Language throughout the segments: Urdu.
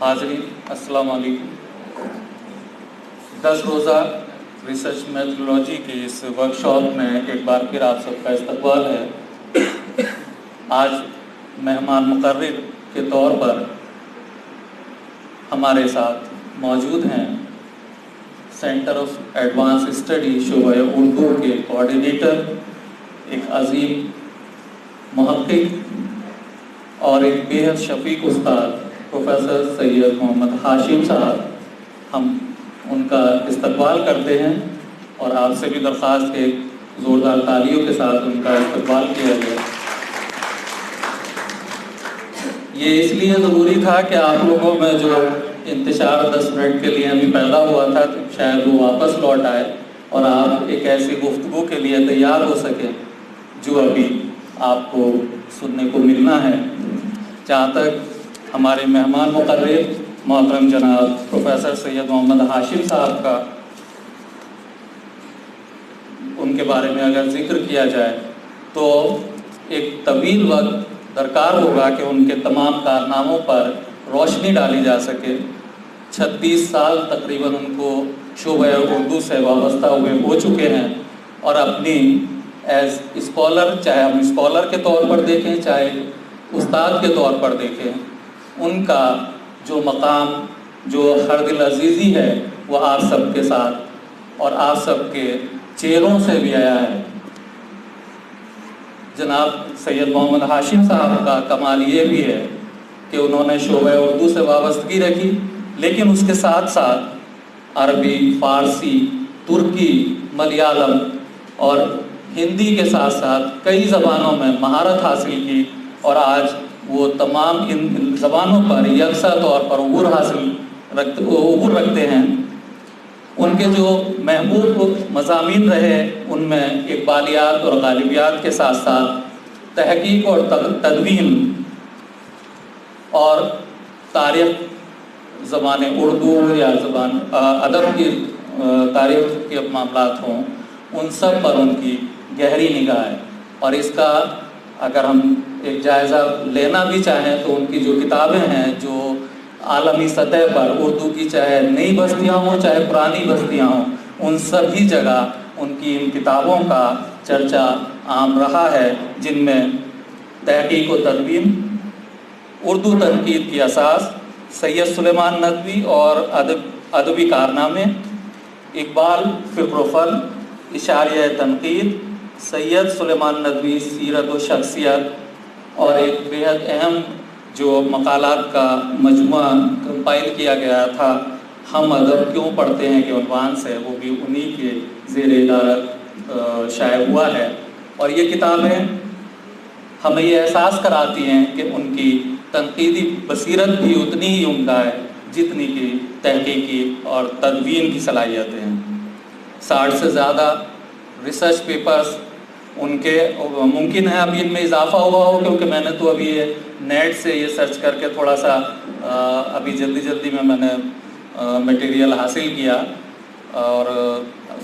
حاضرین السلام علیکم۔ 10 روزہ ریسرچ میتھڈولوجی کی اس ورکشاپ میں ایک بار پھر آپ سب کا استقبال ہے۔ آج مہمان مقرر کے طور پر ہمارے ساتھ موجود ہیں سینٹر آف ایڈوانس اسٹڈی شعبہ اردو کے کوآرڈینیٹر، ایک عظیم محقق اور ایک بےحد شفیق استاد پروفیسر سید محمد ہاشم صاحب۔ ہم ان کا استقبال کرتے ہیں اور آپ سے بھی درخواست ہے زوردار تالیوں کے ساتھ ان کا استقبال کیا جائے۔ یہ اس لیے ضروری تھا کہ آپ لوگوں میں جو انتشار 10 منٹ کے لیے ابھی پیدا ہوا تھا شاید وہ واپس لوٹ آئے اور آپ ایک ایسی گفتگو کے لیے تیار ہو سکیں جو ابھی آپ کو سننے کو ملنا ہے۔ جہاں تک ہمارے مہمان مقرر محترم جناب پروفیسر سید محمد ہاشم صاحب کا، ان کے بارے میں اگر ذکر کیا جائے تو ایک طویل وقت درکار ہوگا کہ ان کے تمام کارناموں پر روشنی ڈالی جا سکے۔ 36 سال تقریباً ان کو شعبہ اردو سے وابستہ ہوئے ہو چکے ہیں اور اپنی ایز اسکالر، چاہے ہم اسکالر کے طور پر دیکھیں چاہے استاد کے طور پر دیکھیں، ان کا جو مقام، جو ہر دل عزیزی ہے وہ آپ سب کے ساتھ اور آپ سب کے چہروں سے بھی آیا ہے۔ جناب سید محمد ہاشم صاحب کا کمال یہ بھی ہے کہ انہوں نے شعبہ اردو سے وابستگی رکھی، لیکن اس کے ساتھ ساتھ عربی، فارسی، ترکی، ملیالم اور ہندی کے ساتھ ساتھ کئی زبانوں میں مہارت حاصل کی اور آج وہ تمام ان زبانوں پر یکساں طور پر عبور رکھتے ہیں۔ ان کے جو محبوب مضامین رہے ان میں اقبالیات اور غالبیات کے ساتھ ساتھ تحقیق اور تدوین اور تاریخ زبان اردو یا زبان ادب کی تاریخ کے معاملات ہوں، ان سب پر ان کی گہری نگاہ ہے۔ اور اس کا اگر ہم ایک جائزہ لینا بھی چاہیں تو ان کی جو کتابیں ہیں جو عالمی سطح پر اردو کی، چاہے نئی بستیاں ہوں چاہے پرانی بستیاں ہوں، ان سبھی جگہ ان کی ان کتابوں کا چرچا عام رہا ہے، جن میں تحقیق و تدوین، اردو تنقید کی اساس، سید سلیمان ندوی اور ادبی کارنامے، اقبال فکر و فن، اشاریہ تنقید، سید سلیمان ندوی سیرت و شخصیت، اور ایک بیحد اہم جو مقالات کا مجموعہ کمپائل کیا گیا تھا ہم ادب کیوں پڑھتے ہیں کے عنوان سے، وہ بھی انہی کے زیر ادارت شائع ہوا ہے۔ اور یہ کتابیں ہمیں یہ احساس کراتی ہیں کہ ان کی تنقیدی بصیرت بھی اتنی ہی عمدہ ہے جتنی کی تحقیقی اور تدوین کی صلاحیتیں ہیں۔ 60 سے زیادہ ریسرچ پیپرز ان کے، ممکن ہے ابھی ان میں اضافہ ہوا ہو کیونکہ میں نے تو ابھی یہ نیٹ سے یہ سرچ کر کے تھوڑا سا ابھی جلدی میں نے میٹیریل حاصل کیا، اور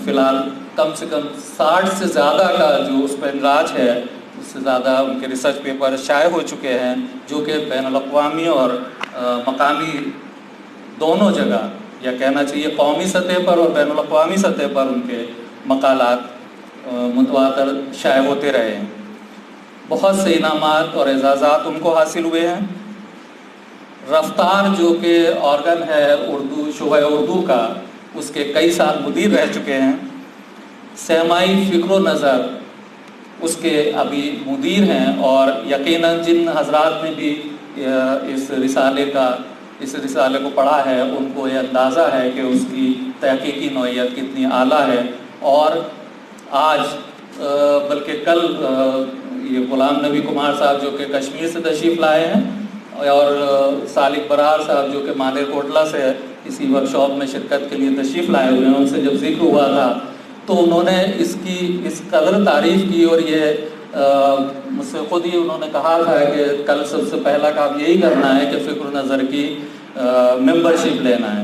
فی الحال کم سے کم 60 سے زیادہ کا جو اس پہ اندراج ہے، اس سے زیادہ ان کے ریسرچ پیپر شائع ہو چکے ہیں جو کہ بین الاقوامی اور مقامی دونوں جگہ، یا کہنا چاہیے قومی سطح پر اور بین الاقوامی سطح پر ان کے مقالات متواتر شائع ہوتے رہے ہیں۔ بہت سے انعامات اور اعزازات ان کو حاصل ہوئے ہیں۔ رفتار جو کہ آرگن ہے اردو، شعبہ اردو کا، اس کے کئی سال مدیر رہ چکے ہیں۔ سہمائی فکر و نظر اس کے ابھی مدیر ہیں، اور یقیناً جن حضرات نے بھی اس رسالے کو پڑھا ہے ان کو یہ اندازہ ہے کہ اس کی تحقیقی نوعیت کتنی اعلیٰ ہے۔ اور آج بلکہ کل یہ غلام نبی کمار صاحب جو کہ کشمیر سے تشریف لائے ہیں، اور سالک برار صاحب جو کہ مالے کوٹلہ سے اسی ورکشاپ میں شرکت کے لیے تشریف لائے ہوئے ہیں، ان سے جب ذکر ہوا تھا تو انہوں نے اس قدر تعریف کی، اور یہ مجھ سے خود ہی انہوں نے کہا تھا کہ کل سب سے پہلا کام یہی کرنا ہے کہ فکر و نظر کی ممبرشپ لینا ہے۔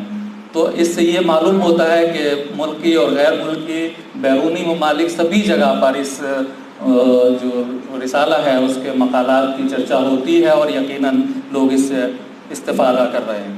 تو اس سے یہ معلوم ہوتا ہے کہ ملکی اور غیر ملکی بیرونی ممالک سبھی جگہ پر اس جو رسالہ ہے اس کے مقالات کی چرچا ہوتی ہے، اور یقیناً لوگ اس سے استفادہ کر رہے ہیں۔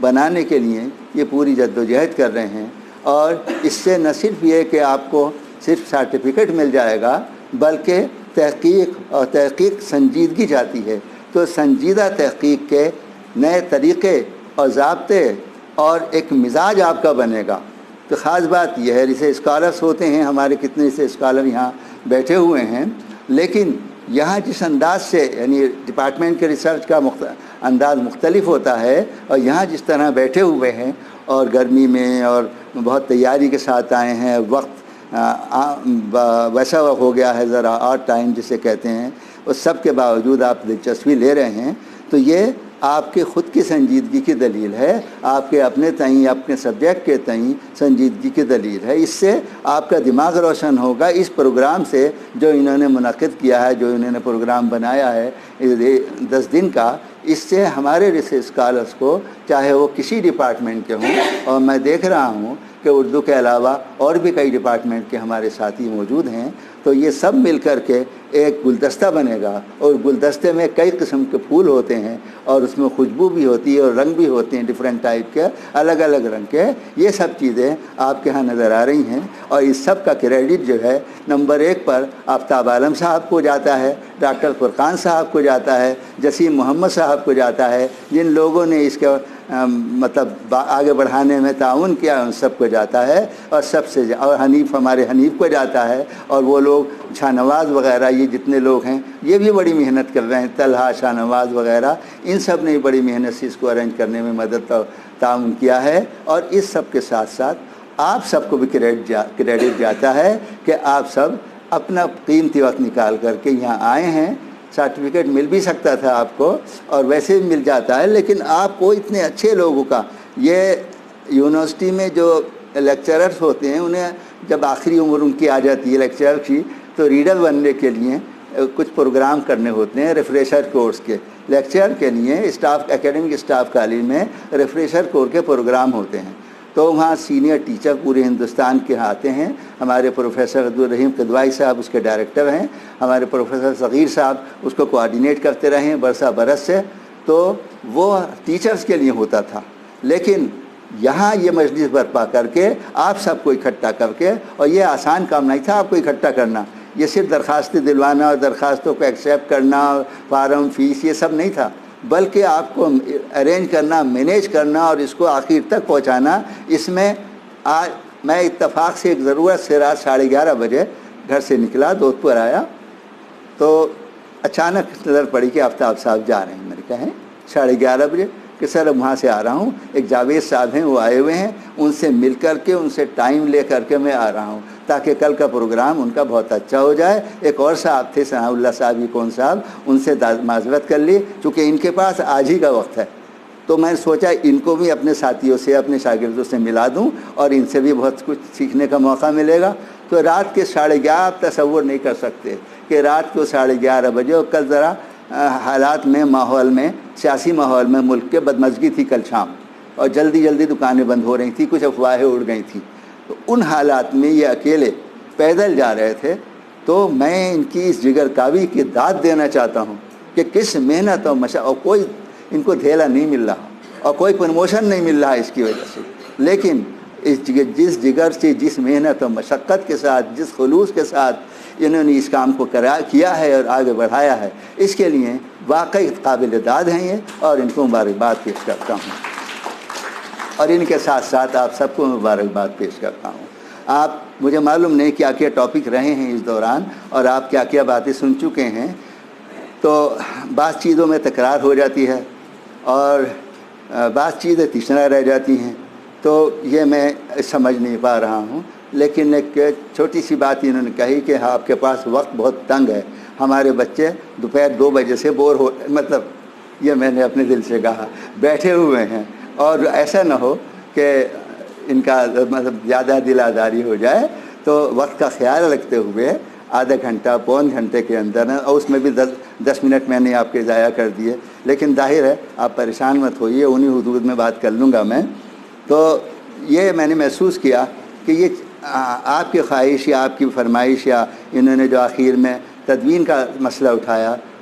بنانے کے لیے یہ پوری جدوجہد کر رہے ہیں، اور اس سے نہ صرف یہ کہ آپ کو صرف سرٹیفکیٹ مل جائے گا بلکہ تحقیق سنجیدگی چاہتی ہے، تو سنجیدہ تحقیق کے نئے طریقے اور ضابطے اور ایک مزاج آپ کا بنے گا۔ تو خاص بات یہ ہے، جیسے اسکالرس ہوتے ہیں ہمارے کتنے سے اسکالر یہاں بیٹھے ہوئے ہیں، لیکن یہاں جس انداز سے یعنی ڈپارٹمنٹ کے ریسرچ کا انداز مختلف ہوتا ہے، اور یہاں جس طرح بیٹھے ہوئے ہیں اور گرمی میں اور بہت تیاری کے ساتھ آئے ہیں، وقت ویسا ہو گیا ہے ذرا آڈ ٹائم جسے کہتے ہیں، اس سب کے باوجود آپ دلچسپی لے رہے ہیں، تو یہ آپ کے خود کی سنجیدگی کی دلیل ہے، آپ کے اپنے تئیں اپنے سبجیکٹ کے تئیں سنجیدگی کی دلیل ہے۔ اس سے آپ کا دماغ روشن ہوگا۔ اس پروگرام سے جو انہوں نے منعقد کیا ہے، جو انہوں نے پروگرام بنایا ہے 10 دن کا، اس سے ہمارے ریسرچ اسکالرس کو، چاہے وہ کسی ڈپارٹمنٹ کے ہوں، اور میں دیکھ رہا ہوں کہ اردو کے علاوہ اور بھی کئی ڈپارٹمنٹ کے ہمارے ساتھی موجود ہیں، تو یہ سب مل کر کے ایک گلدستہ بنے گا، اور گلدستے میں کئی قسم کے پھول ہوتے ہیں، اور اس میں خوشبو بھی ہوتی ہے اور رنگ بھی ہوتے ہیں ڈفرینٹ ٹائپ کے، الگ الگ رنگ کے۔ یہ سب چیزیں آپ کے ہاں نظر آ رہی ہیں، اور اس سب کا کریڈٹ جو ہے نمبر 1 پر آفتاب عالم صاحب کو جاتا ہے، ڈاکٹر فرقان صاحب کو جاتا ہے، جسیم محمد صاحب کو جاتا ہے، جن لوگوں نے اس کا مطلب آگے بڑھانے میں تعاون کیا، ان سب کو جاتا ہے، اور سب سے اور ہمارے حنیف کو جاتا ہے، اور وہ لوگ شاہ نواز وغیرہ، یہ جتنے لوگ ہیں یہ بھی بڑی محنت کر رہے ہیں، طلحہ، شاہ نواز وغیرہ، ان سب نے بڑی محنت سے اس کو ارینج کرنے میں مدد تعاون کیا ہے۔ اور اس سب کے ساتھ ساتھ آپ سب کو بھی کریڈٹ جاتا ہے کہ آپ سب اپنا قیمتی وقت نکال کر کے یہاں آئے ہیں۔ سرٹیفکیٹ مل بھی سکتا تھا آپ کو، اور ویسے بھی مل جاتا ہے، لیکن آپ کو اتنے اچھے لوگوں کا، یہ یونیورسٹی میں جو لیکچررز ہوتے ہیں انہیں جب آخری عمر ان کی آ جاتی ہے لیکچرر کی، تو ریڈر بننے کے لیے کچھ پروگرام کرنے ہوتے ہیں ریفریشر کورس کے۔ لیکچر کے لیے اکیڈمک اسٹاف کالج میں ریفریشر کورس کے پروگرام ہوتے ہیں، تو وہاں سینئر ٹیچر پورے ہندوستان کے آتے ہیں۔ ہمارے پروفیسر عبدالرحیم قدوائی صاحب اس کے ڈائریکٹر ہیں، ہمارے پروفیسر صغیر صاحب اس کو کوآرڈینیٹ کرتے رہے ہیں برس سے۔ تو وہ ٹیچرز کے لیے ہوتا تھا، لیکن یہاں یہ مجلس برپا کر کے آپ سب کو اکٹھا کر کے، اور یہ آسان کام نہیں تھا آپ کو اکٹھا کرنا، یہ صرف درخواستیں دلوانا اور درخواستوں کو ایکسیپٹ کرنا، فارم، فیس، یہ سب نہیں تھا، بلکہ آپ کو ارینج کرنا، مینیج کرنا اور اس کو آخر تک پہنچانا۔ اس میں آج میں اتفاق سے ایک ضرورت سے رات 11:30 بجے گھر سے نکلا، دودھ پور آیا، تو اچانک نظر پڑی کہ آفتاب صاحب جا رہے ہیں۔ میں نے کہا ہیں 11:30 بجے کہ سر وہاں سے آ رہا ہوں، ایک جاوید صاحب ہیں وہ آئے ہوئے ہیں، ان سے مل کر کے ان سے ٹائم لے کر کے میں آ رہا ہوں تاکہ کل کا پروگرام ان کا بہت اچھا ہو جائے۔ ایک اور صاحب تھے ثناء اللہ صاحب، کون صاحب، ان سے معذرت کر لی چونکہ ان کے پاس آج ہی کا وقت ہے، تو میں نے سوچا ان کو بھی اپنے ساتھیوں سے، اپنے شاگردوں سے ملا دوں، اور ان سے بھی بہت کچھ سیکھنے کا موقع ملے گا۔ تو رات کے 11:30 آپ تصور نہیں کر سکتے کہ رات کو 11:30 بجے، اور کل ذرا حالات میں، ماحول میں، سیاسی ماحول میں ملک کے بدمزگی تھی کل شام، اور جلدی جلدی دکانیں بند ہو رہی تھیں، کچھ افواہیں اڑ گئی تھیں، تو ان حالات میں یہ اکیلے پیدل جا رہے تھے۔ تو میں ان کی اس جگر کاوی کی داد دینا چاہتا ہوں کہ کس محنت اور اور کوئی ان کو دھیلا نہیں مل رہا اور کوئی پروموشن نہیں مل رہا اس کی وجہ سے، لیکن جس جگر سے، جس محنت اور مشقت کے ساتھ، جس خلوص کے ساتھ انہوں نے اس کام کو کیا ہے اور آگے بڑھایا ہے، اس کے لیے واقعی قابل داد ہیں یہ، اور ان کو مبارکباد پیش کرتا ہوں، اور ان کے ساتھ ساتھ آپ سب کو مبارکباد پیش کرتا ہوں۔ آپ، مجھے معلوم نہیں کیا کیا ٹاپک رہے ہیں اس دوران، اور آپ کیا کیا باتیں سن چکے ہیں، تو بعض چیزوں میں تکرار ہو جاتی ہے اور بعض چیزیں تیسرا رہ جاتی ہیں، تو یہ میں سمجھ نہیں پا رہا ہوں، لیکن ایک چھوٹی سی بات انہوں نے کہی کہ آپ کے پاس وقت بہت تنگ ہے، ہمارے بچے دوپہر 2 بجے سے بور ہو، مطلب یہ میں نے اپنے دل سے کہا، بیٹھے ہوئے ہیں، اور ایسا نہ ہو کہ ان کا مطلب زیادہ دل آزاری ہو جائے، تو وقت کا خیال رکھتے ہوئے آدھا گھنٹہ، پون گھنٹے کے اندر، اور اس میں بھی 10 منٹ میں نے آپ کے ضائع کر دیے، لیکن ظاہر ہے آپ پریشان مت ہوئیے، انہی حدود میں بات کر لوں گا میں۔ تو یہ میں نے محسوس کیا کہ یہ آپ کی خواہش یا آپ کی فرمائش، یا انہوں نے جو آخر میں تدوین کا مسئلہ اٹھایا،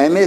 MA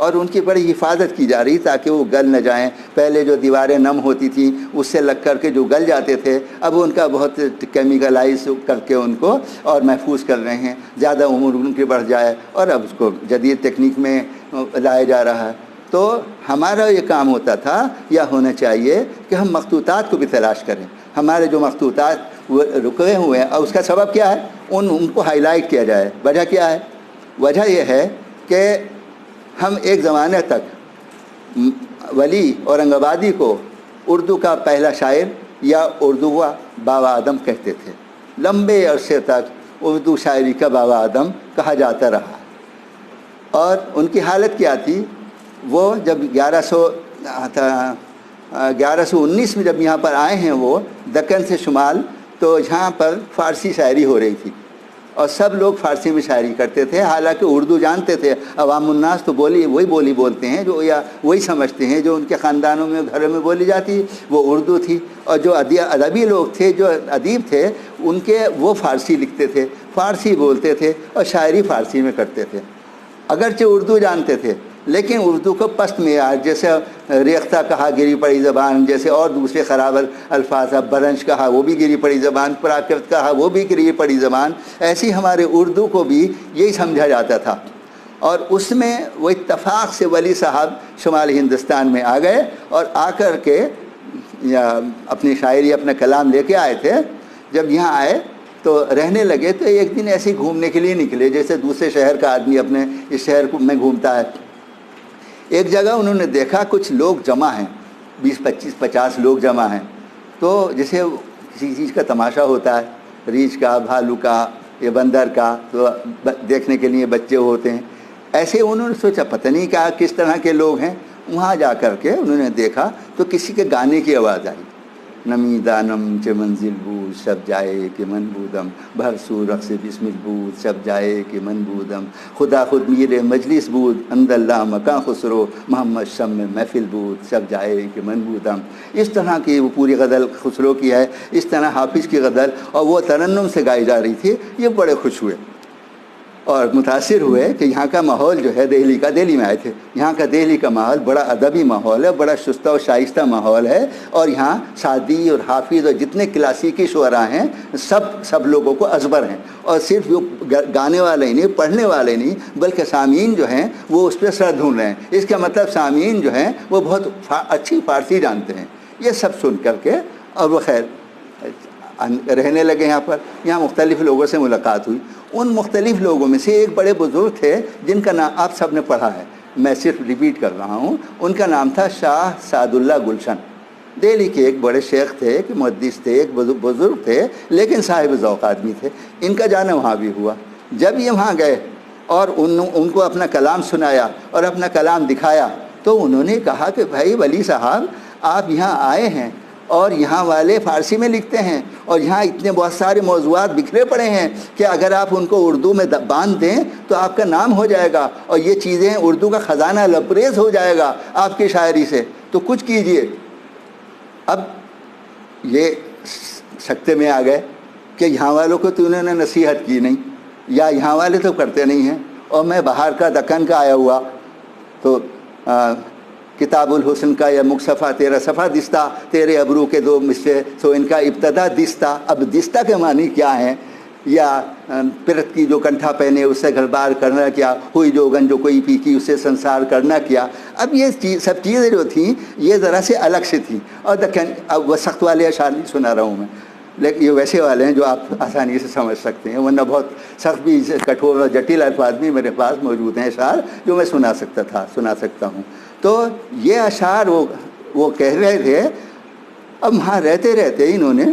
اور ان کی بڑی حفاظت کی جا رہی تاکہ وہ گل نہ جائیں. پہلے جو دیواریں نم ہوتی تھیں اس سے لگ کر کے جو گل جاتے تھے، اب ان کا بہت کیمیکلائز کر کے ان کو اور محفوظ کر رہے ہیں، زیادہ عمر ان کی بڑھ جائے، اور اب اس کو جدید تکنیک میں لایا جا رہا ہے. تو ہمارا یہ کام ہوتا تھا یا ہونا چاہیے کہ ہم مخطوطات کو بھی تلاش کریں. ہمارے جو مخطوطات رکے ہوئے ہیں، اور اس کا سبب کیا ہے، ان کو ہائی لائٹ کیا جائے. وجہ کیا ہے؟ وجہ یہ ہے کہ ہم ایک زمانے تک ولی اورنگ آبادی کو اردو کا پہلا شاعر یا اردو کا بابا آدم کہتے تھے. لمبے عرصے تک اردو شاعری کا بابا آدم کہا جاتا رہا. اور ان کی حالت کیا تھی؟ وہ جب 1119 میں جب یہاں پر آئے ہیں وہ دکن سے شمال، تو یہاں پر فارسی شاعری ہو رہی تھی اور سب لوگ فارسی میں شاعری کرتے تھے، حالانکہ اردو جانتے تھے. عوام الناس تو وہی بولی بولتے ہیں جو یا وہی سمجھتے ہیں جو ان کے خاندانوں میں گھروں میں بولی جاتی، وہ اردو تھی. اور جو ادبی لوگ تھے، جو ادیب تھے، ان کے وہ فارسی لکھتے تھے، فارسی بولتے تھے اور شاعری فارسی میں کرتے تھے. اگرچہ اردو جانتے تھے لیکن اردو کو پست معیار، جیسے ریختہ کہا گری پڑی زبان، جیسے اور دوسرے خراب الفاظ، برنش کہا وہ بھی گری پڑی زبان، پراکرت کہا وہ بھی گری پڑی زبان، ایسی ہمارے اردو کو بھی یہی سمجھا جاتا تھا. اور اس میں وہ اتفاق سے ولی صاحب شمالی ہندوستان میں آ گئے اور آ کر کے اپنی شاعری اپنا کلام لے کے آئے تھے. جب یہاں آئے تو رہنے لگے تو ایک دن ایسے ہی گھومنے کے لیے نکلے، جیسے دوسرے شہر کا آدمی اپنے اس شہر میں گھومتا ہے. ایک جگہ انہوں نے دیکھا کچھ لوگ جمع ہیں، 20-25-50 لوگ جمع ہیں. تو جیسے کسی چیز کا تماشا ہوتا ہے، ریچھ کا، بھالو کا یا بندر کا، تو دیکھنے کے لیے بچے ہوتے ہیں. ایسے انہوں نے سوچا پتہ نہیں کیا کس طرح کے لوگ ہیں. وہاں جا کر کے انہوں نے دیکھا تو کسی کے گانے کی آواز آئی. نمی دانم چ منزل بود شب جائے کہ من بودم، بھر سو رقص بسمل بود شب جائے کہ من بودم، خدا خود میر مجلس بود اند اللہ مکان خسرو، محمد شم محفل بود شب جائے کہ من بودم. اس طرح کی وہ پوری غزل خسرو کی ہے، اس طرح حافظ کی غزل، اور وہ ترنم سے گائی جا رہی تھی. یہ بڑے خوش ہوئے اور متاثر ہوئے کہ یہاں کا ماحول جو ہے دہلی میں آئے تھے، یہاں کا دہلی کا ماحول بڑا ادبی ماحول ہے، بڑا شستہ و شائستہ ماحول ہے. اور یہاں سعدی اور حافظ اور جتنے کلاسیکی شعراء ہیں سب لوگوں کو ازبر ہیں. اور صرف وہ گانے والے ہی نہیں، پڑھنے والے نہیں، بلکہ سامعین جو ہیں وہ اس پہ سر ڈھونڈ رہے ہیں. اس کا مطلب سامعین جو ہیں وہ بہت اچھی فارسی جانتے ہیں. یہ سب سن کر کے اور وہ خیر رہنے لگے یہاں پر. یہاں مختلف لوگوں سے ملاقات ہوئی. ان مختلف لوگوں میں سے ایک بڑے بزرگ تھے جن کا نام آپ سب نے پڑھا ہے، میں صرف ریپیٹ کر رہا ہوں. ان کا نام تھا شاہ سعد اللہ گلشن. دہلی کے ایک بڑے شیخ تھے، ایک محدث تھے، ایک بزرگ تھے، لیکن صاحب ذوق آدمی تھے. ان کا جانا وہاں بھی ہوا. جب یہ وہاں گئے اور ان کو اپنا کلام سنایا اور اپنا کلام دکھایا تو انہوں نے کہا کہ بھائی ولی صاحب، آپ یہاں آئے ہیں اور یہاں والے فارسی میں لکھتے ہیں اور یہاں اتنے بہت سارے موضوعات بکھرے پڑے ہیں کہ اگر آپ ان کو اردو میں باندھ دیں تو آپ کا نام ہو جائے گا اور یہ چیزیں اردو کا خزانہ لبریز ہو جائے گا آپ کی شاعری سے، تو کچھ کیجئے. اب یہ سکتے میں آ گئے کہ یہاں والوں کو تو انہوں نے نصیحت کی نہیں، یا یہاں والے تو کرتے نہیں ہیں، اور میں باہر کا دکن کا آیا ہوا تو کتاب الحسن کا یا مصطفیٰ تیرا صفحہ دستہ، تیرے ابرو کے دو مصرے سو ان کا ابتدا دستہ. اب دستہ کے معنی کیا ہیں؟ یا پرت کی جو کنٹھا پہنے اس سے گھر بار کرنا کیا، ہوئی جو گن جو کوئی پی کی اس سے سنسار کرنا کیا. اب یہ سب چیزیں جو تھیں یہ ذرا سے الگ سے تھیں. اور اب وہ سخت والے اشعار نہیں سنا رہا ہوں میں، لیکن یہ ویسے والے ہیں جو آپ آسانی سے سمجھ سکتے ہیں، ورنہ بہت سخت بھی کٹھور اور جٹل الفاظ بھی میرے پاس موجود ہیں اشعار جو میں سنا سکتا ہوں. تو یہ اشعار وہ کہہ رہے تھے. اب وہاں رہتے رہتے انہوں نے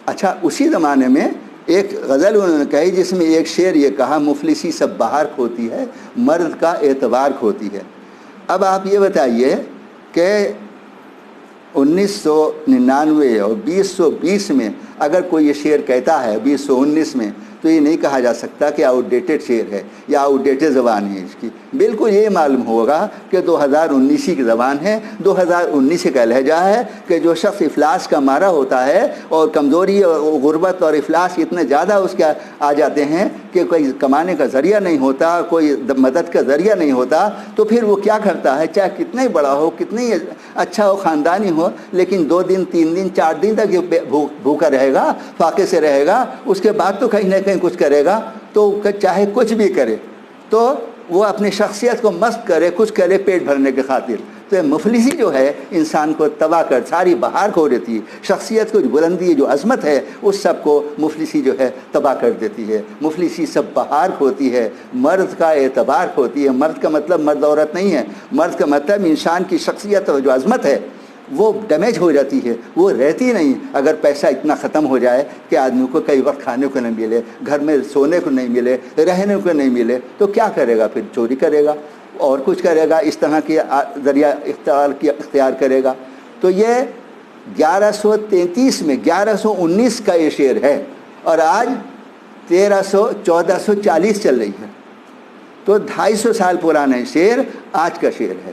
اچھا اسی زمانے میں ایک غزل انہوں نے کہی جس میں ایک شعر یہ کہا، مفلسی سب بہار کھوتی ہے، مرد کا اعتبار کھوتی ہے. اب آپ یہ بتائیے کہ 1999 اور 2020 میں اگر کوئی یہ شعر کہتا ہے 2019 میں، تو یہ نہیں کہا جا سکتا کہ آؤٹ ڈیٹڈ شعر ہے یا آؤٹ ڈیٹڈ زبان ہے اس کی. بالکل یہ معلوم ہوگا کہ 2019 کی زبان ہے، 2019 کا لہجہ ہے کہ جو شخص افلاس کا مارا ہوتا ہے اور کمزوری اور غربت اور افلاس اتنے زیادہ اس کے آ جاتے ہیں کہ کوئی کمانے کا ذریعہ نہیں ہوتا، کوئی مدد کا ذریعہ نہیں ہوتا، تو پھر وہ کیا کرتا ہے، چاہے کتنا ہی بڑا ہو، کتنا ہی اچھا ہو، خاندانی ہو، لیکن 2 دن 3 دن 4 دن تک یہ بھوکا رہے گا، فاقے سے رہے گا، اس کے بعد تو کہیں نہ کہیں کچھ کرے گا۔ تو چاہے کچھ بھی کرے تو وہ اپنی شخصیت کو مست کرے، کچھ کرے پیٹ بھرنے کے خاطر۔ تو یہ مفلسی جو ہے انسان کو تباہ کر ساری بہار کھو دیتی ہے، شخصیت کو جو بلندی جو عظمت ہے اس سب کو مفلسی جو ہے تباہ کر دیتی ہے۔ مفلسی سب بہار کھوتی ہے، مرد کا اعتبار کھوتی ہے۔ مرد کا مطلب مرد عورت نہیں ہے، مرد کا مطلب انسان کی شخصیت اور جو عظمت ہے وہ ڈیمیج ہو جاتی ہے، وہ رہتی نہیں۔ اگر پیسہ اتنا ختم ہو جائے کہ آدمی کو کئی وقت کھانے کو نہیں ملے، گھر میں سونے کو نہیں ملے، رہنے کو نہیں ملے، تو کیا کرے گا؟ پھر چوری کرے گا اور کچھ کرے گا، اس طرح کے ذریعہ اختیار کرے گا۔ تو یہ 1133 میں 1119 کا یہ شعر ہے اور آج 1440 چل رہی ہے، تو 250 سال پرانا شعر آج کا شعر ہے۔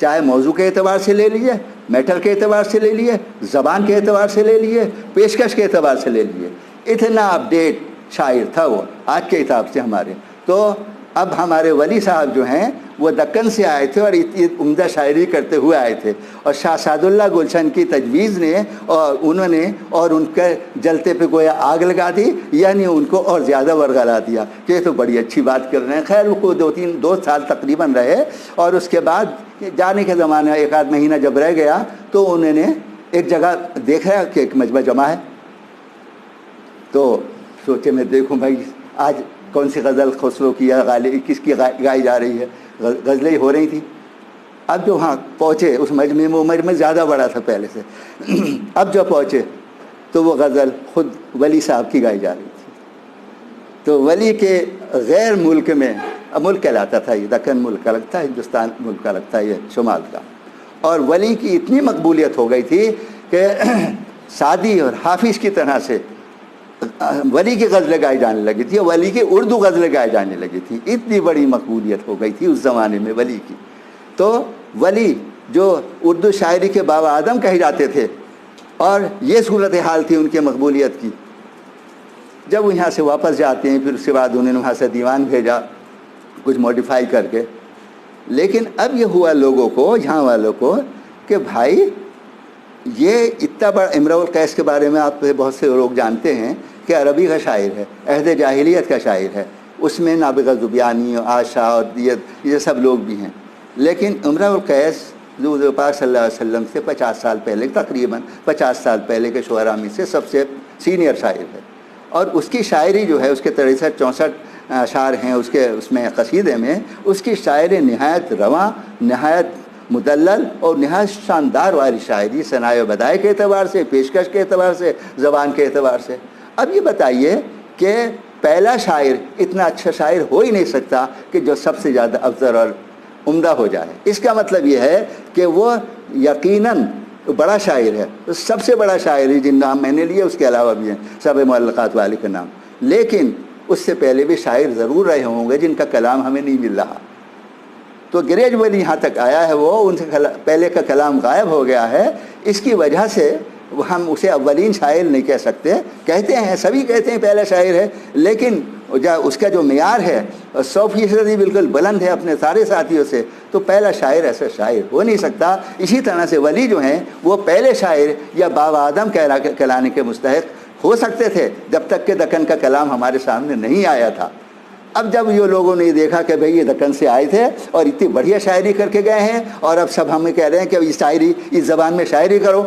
چاہے موضوع کے اعتبار سے لے لیجئے، میٹر کے اعتبار سے لے لیجئے، زبان کے اعتبار سے لے لیجئے، پیشکش کے اعتبار سے لے لیجئے، اتنا اپڈیٹ شاعر تھا وہ آج کے حساب سے ہمارے۔ تو اب ہمارے ولی صاحب جو ہیں وہ دکن سے آئے تھے اور اتنی عمدہ شاعری کرتے ہوئے آئے تھے، اور شاہ سعد اللہ گلشن کی تجویز نے اور انہوں نے اور ان کے جلتے پہ گویا آگ لگا دی، یعنی ان کو اور زیادہ ورگلا دیا کہ یہ تو بڑی اچھی بات کر رہے ہیں۔ خیر وہ کو 2 سال تقریباً رہے، اور اس کے بعد جانے کے زمانے 1 آدھ مہینہ جب رہ گیا تو انہوں نے ایک جگہ دیکھا کہ ایک مجمع جمع ہے، تو سوچے میں دیکھوں بھائی آج کون سی غزل خسرو کی یا کس کی گائی جا رہی ہے، غزلیں ہو رہی تھی۔ اب جو وہاں پہنچے اس مجمع میں، مجمع زیادہ بڑا تھا پہلے سے، اب جو پہنچے تو وہ غزل خود ولی صاحب کی گائی جا رہی تھی۔ تو ولی کے غیر ملک میں، ملک کہلاتا تھا یہ، دکن ملک کا لگتا ہے، ہندوستان ملک کا لگتا ہے یہ شمال کا، اور ولی کی اتنی مقبولیت ہو گئی تھی کہ سعدی اور حافظ کی طرح سے ولی کی غزلیں گائی جانے لگی تھی، اور ولی کی اردو غزلیں گائی جانے لگی تھی۔ اتنی بڑی مقبولیت ہو گئی تھی اس زمانے میں ولی کی۔ تو ولی جو اردو شاعری کے بابا آدم کہے جاتے تھے، اور یہ صورتحال تھی ان کے مقبولیت کی۔ جب وہ یہاں سے واپس جاتے ہیں، پھر اس کے بعد انہوں نے وہاں سے دیوان بھیجا کچھ موڈیفائی کر کے، لیکن اب یہ ہوا لوگوں کو، یہاں والوں کو، کہ بھائی یہ اتنا بڑا امرؤ القیس کے بارے میں آپ بہت سے لوگ جانتے ہیں کہ عربی کا شاعر ہے، عہد جاہلیت کا شاعر ہے، اس میں نابغہ زبیانی اور عاشا اور یہ سب لوگ بھی ہیں، لیکن امرؤ القیس حضور پاک صلی اللہ علیہ وسلم سے 50 سال پہلے، تقریباً 50 سال پہلے کے شعراء میں سے سب سے سینئر شاعر ہے، اور اس کی شاعری جو ہے، اس کے 63-64 اشعار ہیں اس میں قصیدے میں، اس کی شاعری نہایت رواں، نہایت مدلل اور نہایت شاندار والی شاعری، ثنائے و بدائے کے اعتبار سے، پیشکش کے اعتبار سے، زبان کے اعتبار سے۔ اب یہ بتائیے کہ پہلا شاعر اتنا اچھا شاعر ہو ہی نہیں سکتا کہ جو سب سے زیادہ افضل اور عمدہ ہو جائے۔ اس کا مطلب یہ ہے کہ وہ یقیناً بڑا شاعر ہے، سب سے بڑا شاعر ہے، جن نام میں نے لیے اس کے علاوہ بھی ہیں سب معلقات والے کا نام، لیکن اس سے پہلے بھی شاعر ضرور رہے ہوں گے جن کا کلام ہمیں نہیں مل رہا۔ تو گریجولی یہاں تک آیا ہے وہ، ان سے پہلے کا کلام غائب ہو گیا ہے، اس کی وجہ سے ہم اسے اولین شاعر نہیں کہہ سکتے، کہتے ہیں سبھی کہتے ہیں پہلا شاعر ہے، لیکن اس کا جو معیار ہے 100% بالکل بلند ہے اپنے سارے ساتھیوں سے، تو پہلا شاعر ایسا شاعر ہو نہیں سکتا۔ اسی طرح سے ولی جو ہیں وہ پہلے شاعر یا بابا آدم کہلانے کے مستحق ہو سکتے تھے جب تک کہ دکن کا کلام ہمارے سامنے نہیں آیا تھا۔ اب جب یہ لوگوں نے دیکھا کہ بھئی یہ دکن سے آئے تھے اور اتنی بڑھیا شاعری کر کے گئے ہیں، اور اب سب ہمیں کہہ رہے ہیں کہ اس زبان میں شاعری کرو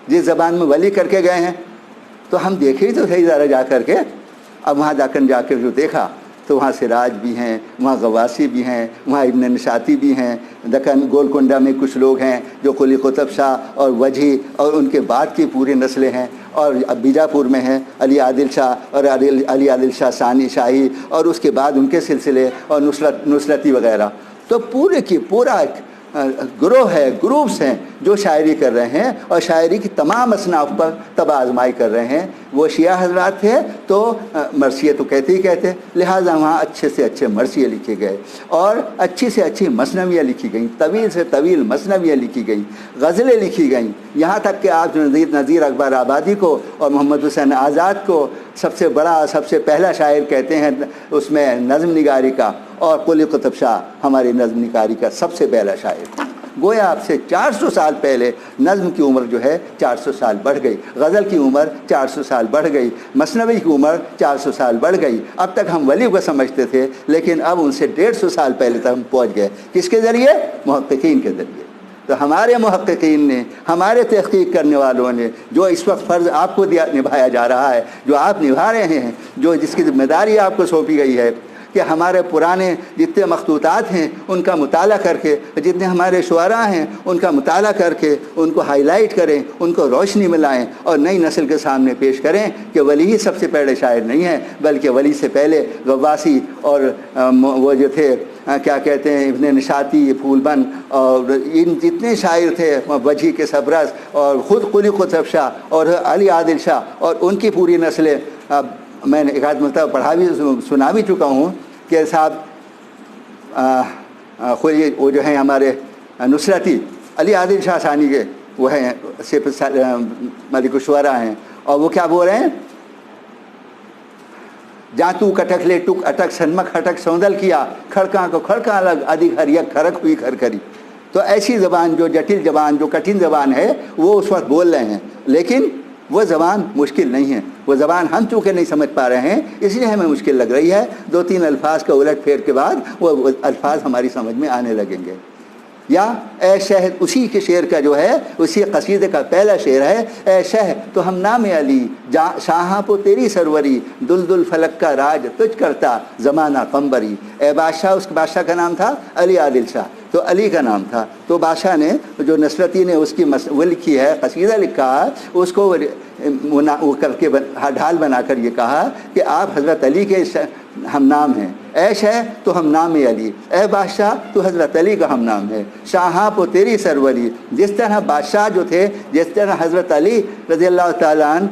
جس زبان میں ولی کر کے گئے ہیں، تو ہم دیکھے ہی تو صحیح ذرا جا کر کے۔ اب وہاں دکن جا کے جو دیکھا تو وہاں سراج بھی ہیں، وہاں غواسی بھی ہیں، وہاں ابن نشاطی بھی ہیں، دکن گولکنڈہ میں کچھ لوگ ہیں جو قلی قطب شاہ اور وجہی اور ان کے بعد کی پوری نسلیں ہیں، اور بیجاپور میں ہیں علی عادل شاہ اور علی عادل شاہ ثانی شاہی، اور اس کے بعد ان کے سلسلے اور نصرتی وغیرہ، تو پورے کی پورا گروہ ہے، گروپس ہیں جو شاعری کر رہے ہیں اور شاعری کی تمام اصناف پر تباہ آزمائی کر رہے ہیں۔ وہ شیعہ حضرات تھے تو مرثیہ تو کہتے ہی کہتے، لہٰذا وہاں اچھے سے اچھے مرثیے لکھے گئے اور اچھی سے اچھی مثنویاں لکھی گئیں، طویل سے طویل مثنویاں لکھی گئیں، غزلیں لکھی گئیں، یہاں تک کہ آپ نذیر اکبر آبادی کو اور محمد حسین آزاد کو سب سے بڑا سب سے پہلا شاعر کہتے ہیں اس میں نظم نگاری کا، اور قلی قطب شاہ ہماری نظم نگاری کا سب سے پہلا شاعر تھا۔ گویا آپ سے 400 سال پہلے نظم کی عمر جو ہے 400 سال بڑھ گئی، غزل کی عمر 400 سال بڑھ گئی، مثنوی کی عمر 400 سال بڑھ گئی۔ اب تک ہم ولی کو سمجھتے تھے لیکن اب ان سے 150 سال پہلے تک ہم پہنچ گئے۔ کس کے ذریعے؟ محققین کے ذریعے۔ تو ہمارے محققین نے، ہمارے تحقیق کرنے والوں نے جو اس وقت فرض آپ کو نبھایا جا رہا ہے، جو آپ نبھا رہے ہیں، جو جس کی ذمہ داری آپ کو سونپی گئی ہے کہ ہمارے پرانے جتنے مخطوطات ہیں ان کا مطالعہ کر کے، جتنے ہمارے شعراء ہیں ان کا مطالعہ کر کے ان کو ہائی لائٹ کریں، ان کو روشنی میں لائیں اور نئی نسل کے سامنے پیش کریں کہ ولی ہی سب سے پہلے شاعر نہیں ہیں، بلکہ ولی سے پہلے غواصی اور وہ جو تھے کیا کہتے ہیں ابن نشاطی، پھول بند اور ان جتنے شاعر تھے، وجیح کے سبرس اور خود قلی قطب شاہ اور علی عادل شاہ اور ان کی پوری نسلیں۔ میں نے ایک آدھ مرتبہ پڑھا بھی سنا بھی چکا ہوں کہ صاحب وہ جو ہیں ہمارے نصرتی علی عادل شاہ ثانی کے وہ ہیں ملک الشعراء ہیں، اور وہ کیا بول رہے ہیں؟ جہاں تو کٹک لے ٹک اٹک سنمک ہٹک سوندل کیا، کھڑکاں کو کھڑکاں الگ ادھی گھر یک کھڑک ہوئی گھر کری۔ تو ایسی زبان جو جٹل زبان، جو کٹھن زبان ہے وہ اس وقت بول رہے ہیں، لیکن وہ زبان مشکل نہیں ہے، وہ زبان ہم چونکہ نہیں سمجھ پا رہے ہیں اس لیے ہمیں مشکل لگ رہی ہے، 2-3 الفاظ کا الٹ پھیر کے بعد وہ الفاظ ہماری سمجھ میں آنے لگیں گے۔ یا اے شہد، اسی کے شعر کا جو ہے اسی قصیدے کا پہلا شعر ہے، اے شہ تو ہم نام علی شاہاں پو تیری سروری، دل فلک کا راج تجھ کرتا زمانہ قمبری۔ اے بادشاہ، اس بادشاہ کا نام تھا علی عادل شاہ، تو علی کا نام تھا، تو بادشاہ نے جو نصرتی نے اس کی وہ لکھی ہے، قصیدہ لکھا ہے، اس کو وہ کر کے ڈھال بنا کر یہ کہا کہ آپ حضرت علی کے ہم نام ہیں، عیش ہے تو ہم نام علی، اے بادشاہ تو حضرت علی کا ہم نام ہے، شاہاں پو تیری سروری۔ جس طرح بادشاہ جو تھے، جس طرح حضرت علی رضی اللہ تعالیٰ عنہ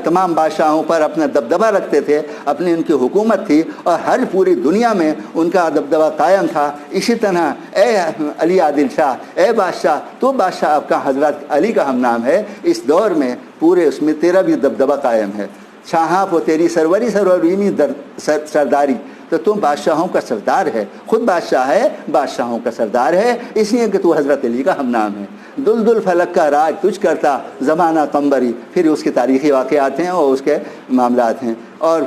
تمام بادشاہوں پر اپنا دبدبہ رکھتے تھے، اپنی ان کی حکومت تھی اور ہر پوری دنیا میں ان کا دبدبہ قائم تھا، اسی طرح اے علی عادل شاہ، اے بادشاہ تو بادشاہ آپ کا حضرت علی کا ہم نام ہے، اس دور میں پورے اس میں تیرا بھی دبدبہ قائم ہے۔ شاہاں پو تیری سروری، سرورینی سرداری، تو تم بادشاہوں کا سردار ہے، خود بادشاہ ہے، بادشاہوں کا سردار ہے، اس لیے کہ تو حضرت علی کا ہم نام ہے۔ دل فلک کا راج تجھ کرتا زمانہ قمبری، پھر اس کے تاریخی واقعات ہیں اور اس کے معاملات ہیں۔ اور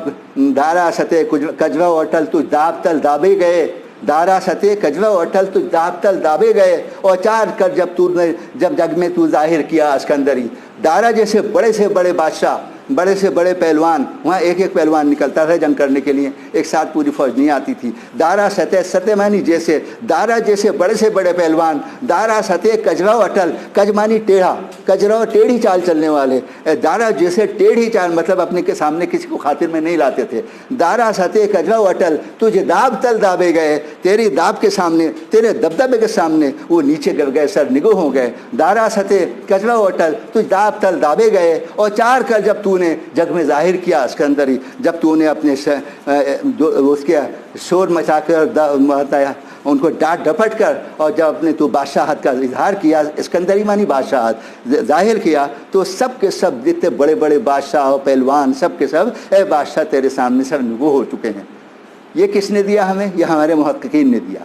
دارا ستے کجرا اٹل تجھ داب تل دابے گئے، دارا ستے کجرا اٹل تجھ داب تل دابے گئے، اور چار کر جب جگ میں تو ظاہر کیا اسکندری۔ دارا جیسے بڑے سے بڑے بادشاہ، بڑے سے بڑے پہلوان، وہاں ایک ایک پہلوان نکلتا تھا جنگ کرنے کے لیے، ایک ساتھ پوری فوج نہیں آتی تھی۔ دارا سطح مانی جیسے، دارا جیسے بڑے سے بڑے پہلوان، دارا سطح کجراؤ اٹل، کج مانی ٹیڑھا، کجراؤ ٹیڑھی چال چلنے والے، دارا جیسے ٹیڑھی چال مطلب اپنے کے سامنے کسی کو خاطر میں نہیں لاتے تھے۔ دارا سطح کجراؤ اٹل تجھے داب تل دابے گئے، تیری داب کے سامنے، تیرے دبدبے کے سامنے وہ نیچے گر گئے، سر نگو ہو گئے۔ دارا سطح کجراؤ اٹل تجھ داب تل دابے گئے، اور چار کر جب تو نے جگ میں ظاہر کیا اسکندری، جب تو نے اپنے اس کے شور مچا کر ان کو ڈانٹ ڈپٹ کر، اور جب اپنے تو بادشاہت کا اظہار کیا، اسکندری مانی بادشاہت ظاہر کیا، تو سب کے سب جتنے بڑے بڑے بادشاہ و پہلوان سب کے سب اے بادشاہ تیرے سامنے سر نگو ہو چکے ہیں۔ یہ کس نے دیا ہمیں؟ یہ ہمارے محققین نے دیا۔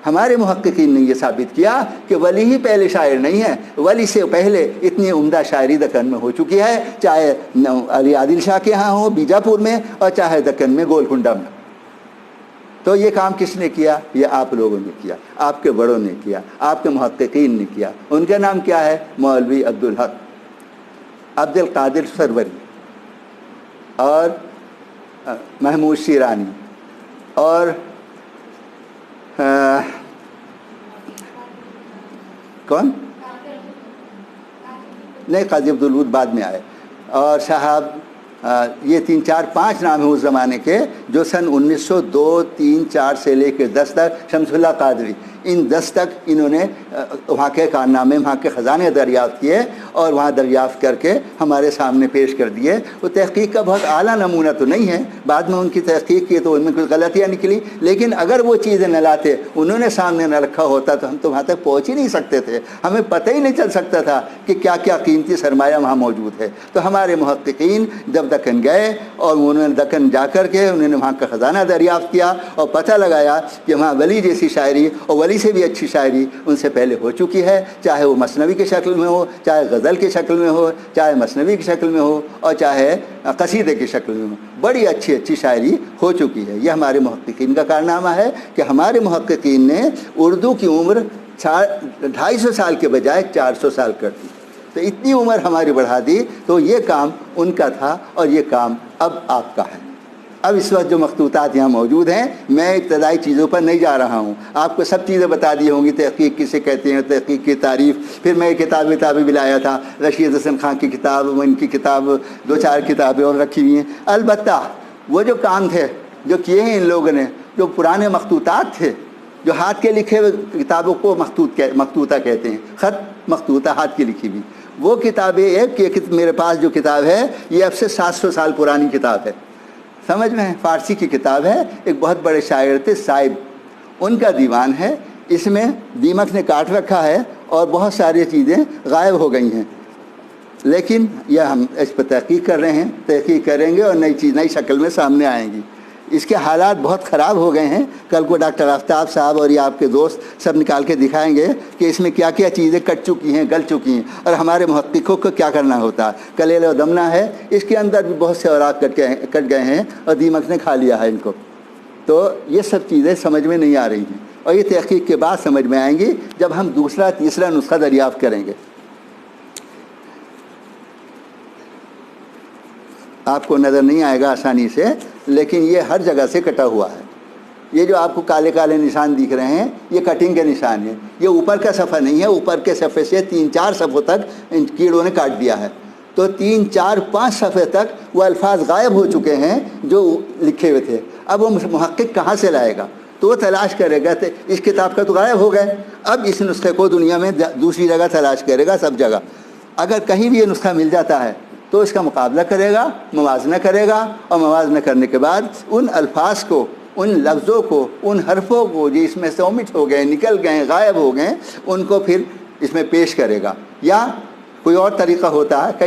ہمارے محققین نے یہ ثابت کیا کہ ولی ہی پہلے شاعر نہیں ہے، ولی سے پہلے اتنی عمدہ شاعری دکن میں ہو چکی ہے، چاہے علی عادل شاہ کے ہاں ہو بیجاپور میں، اور چاہے دکن میں گولکنڈہ میں۔ تو یہ کام کس نے کیا؟ یہ آپ لوگوں نے کیا، آپ کے بڑوں نے کیا، آپ کے محققین نے کیا۔ ان کا نام کیا ہے؟ مولوی عبدالحق، عبد القادر سروری، اور محمود شیرانی، اور کون؟ نہیں، قاضی عبدالود بعد میں آئے، اور صاحب یہ 3 4 5 نام ہیں اس زمانے کے جو سن 1902 3 4 سے لے کے 10 تک، شمس اللہ قادری، ان 10 تک انہوں نے وہاں کے کارنامے، وہاں کے خزانے دریافت کیے اور وہاں دریافت کر کے ہمارے سامنے پیش کر دیے۔ وہ تحقیق کا بہت اعلیٰ نمونہ تو نہیں ہے، بعد میں ان کی تحقیق کی تو ان میں کچھ غلطیاں نکلی، لیکن اگر وہ چیزیں نہ لاتے، انہوں نے سامنے نہ رکھا ہوتا تو ہم تو وہاں تک پہنچ ہی نہیں سکتے تھے، ہمیں پتہ ہی نہیں چل سکتا تھا کہ کیا کیا قیمتی سرمایہ وہاں موجود ہے۔ تو ہمارے محققین جب دکن گئے اور انہوں نے دکن جا کر کے انہوں نے وہاں کا خزانہ دریافت کیا اور پتہ لگایا کہ وہاں ولی جیسی شاعری اور ولی سے بھی اچھی شاعری ان سے پہلے ہو چکی ہے، چاہے وہ مثنوی کی شکل میں ہو، چاہے غزل کی شکل میں ہو، چاہے مثنوی کی شکل میں ہو، اور چاہے قصیدے کی شکل میں ہو، بڑی اچھی اچھی شاعری ہو چکی ہے۔ یہ ہمارے محققین کا کارنامہ ہے کہ ہمارے محققین نے اردو کی عمر 250 سال کے بجائے 400 سال کر دی، تو اتنی عمر ہماری بڑھا دی۔ تو یہ کام ان کا تھا اور یہ کام اب آپ کا ہے۔ اب اس وقت جو مخطوطات یہاں موجود ہیں، میں ابتدائی چیزوں پر نہیں جا رہا ہوں، آپ کو سب چیزیں بتا دی ہوں گی، تحقیق کسے کہتے ہیں، تحقیق کی تعریف، پھر میں کتابیں بھی لایا تھا، رشید حسن خان کی کتاب، ان کی کتاب، 2-4 کتابیں اور رکھی ہوئی ہیں۔ البتہ وہ جو کام تھے جو کیے ہیں ان لوگوں نے، جو پرانے مخطوطات تھے، جو ہاتھ کے لکھے ہوئے کتابوں کو مخطوطہ کہتے ہیں، خط مخطوطہ ہاتھ کی لکھی ہوئی، وہ کتابیں ایک میرے پاس جو کتاب ہے یہ اب سے 700 سال پرانی کتاب ہے، سمجھ میں ہے، فارسی کی کتاب ہے، ایک بہت بڑے شاعر تھے صاحب، ان کا دیوان ہے، اس میں دیمک نے کاٹ رکھا ہے اور بہت ساری چیزیں غائب ہو گئی ہیں، لیکن یہ ہم اس پر تحقیق کر رہے ہیں، تحقیق کریں گے اور نئی شکل میں سامنے آئیں گی۔ اس کے حالات بہت خراب ہو گئے ہیں، کل کو ڈاکٹر آفتاب صاحب اور یہ آپ کے دوست سب نکال کے دکھائیں گے کہ اس میں کیا کیا چیزیں کٹ چکی ہیں، گل چکی ہیں، اور ہمارے محققوں کو کیا کرنا ہوتا ہے۔ کلیل و دمنہ ہے، اس کے اندر بھی بہت سے اوراق کٹ گئے ہیں اور دیمک نے کھا لیا ہے ان کو، تو یہ سب چیزیں سمجھ میں نہیں آ رہی ہیں، اور یہ تحقیق کے بعد سمجھ میں آئیں گی جب ہم دوسرا تیسرا نسخہ دریافت کریں گے۔ آپ کو نظر نہیں آئے گا آسانی سے، لیکن یہ ہر جگہ سے کٹا ہوا ہے۔ یہ جو آپ کو کالے کالے نشان دکھ رہے ہیں یہ کٹنگ کے نشان ہیں، یہ اوپر کا صفحہ نہیں ہے، اوپر کے صفحے سے 3-4 صفحوں تک ان کیڑوں نے کاٹ دیا ہے، تو 3-4-5 صفحے تک وہ الفاظ غائب ہو چکے ہیں جو لکھے ہوئے تھے۔ اب وہ محقق کہاں سے لائے گا؟ تو وہ تلاش کرے گا، اس کتاب کا تو غائب ہو گئے، اب اس نسخے کو دنیا میں دوسری جگہ تلاش کرے گا، سب جگہ۔ اگر کہیں بھی یہ نسخہ مل جاتا ہے تو اس کا مقابلہ کرے گا، موازنہ کرے گا، اور موازنہ کرنے کے بعد ان الفاظ کو، ان لفظوں کو، ان حرفوں کو جو اس میں سے اومٹ ہو گئے، نکل گئے، غائب ہو گئے، ان کو پھر اس میں پیش کرے گا۔ یا کوئی اور طریقہ ہوتا ہے،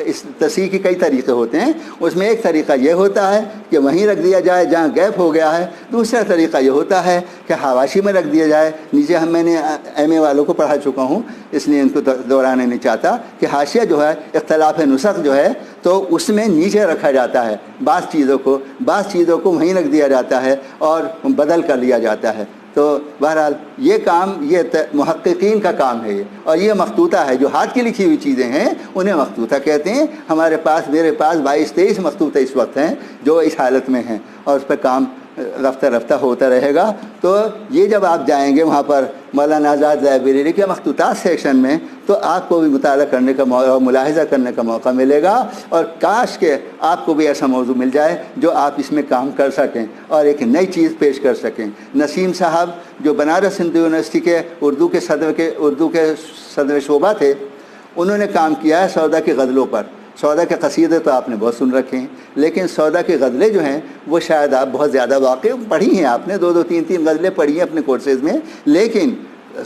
اس تصحیح کے کئی طریقے ہوتے ہیں، اس میں ایک طریقہ یہ ہوتا ہے کہ وہیں رکھ دیا جائے جہاں گیپ ہو گیا ہے، دوسرا طریقہ یہ ہوتا ہے کہ حواشی میں رکھ دیا جائے۔ نیچے میں نے ایم اے والوں کو پڑھا چکا ہوں، اس لیے ان کو دہرانا نہیں چاہتا کہ حاشیہ جو ہے، اختلاف نسخ جو ہے، تو اس میں نیچے رکھا جاتا ہے بعض چیزوں کو وہیں رکھ دیا جاتا ہے اور بدل کر لیا جاتا ہے۔ تو بہرحال یہ کام یہ محققین کا کام ہے، اور یہ مخطوطہ ہے، جو ہاتھ کی لکھی ہوئی چیزیں ہیں انہیں مخطوطہ کہتے ہیں۔ میرے پاس 22-23 مخطوطہ اس وقت ہیں جو اس حالت میں ہیں، اور اس پہ کام رفتہ ہوتا رہے گا۔ تو یہ جب آپ جائیں گے وہاں پر مولانا آزاد لائبریری کے مخطوطات سیکشن میں، تو آپ کو بھی مطالعہ کرنے کا موقع، ملاحظہ کرنے کا موقع ملے گا، اور کاش کہ آپ کو بھی ایسا موضوع مل جائے جو آپ اس میں کام کر سکیں اور ایک نئی چیز پیش کر سکیں۔ نسیم صاحب جو بنارس ہندو یونیورسٹی کے اردو کے صدر شعبہ تھے، انہوں نے کام کیا ہے سودا کی غزلوں پر۔ سودا کے قصیدے تو آپ نے بہت سن رکھے ہیں، لیکن سودا کی غزلیں جو ہیں وہ شاید آپ بہت زیادہ پڑھی ہیں، آپ نے 2-2 3-3 غزلیں پڑھی ہیں اپنے کورسز میں، لیکن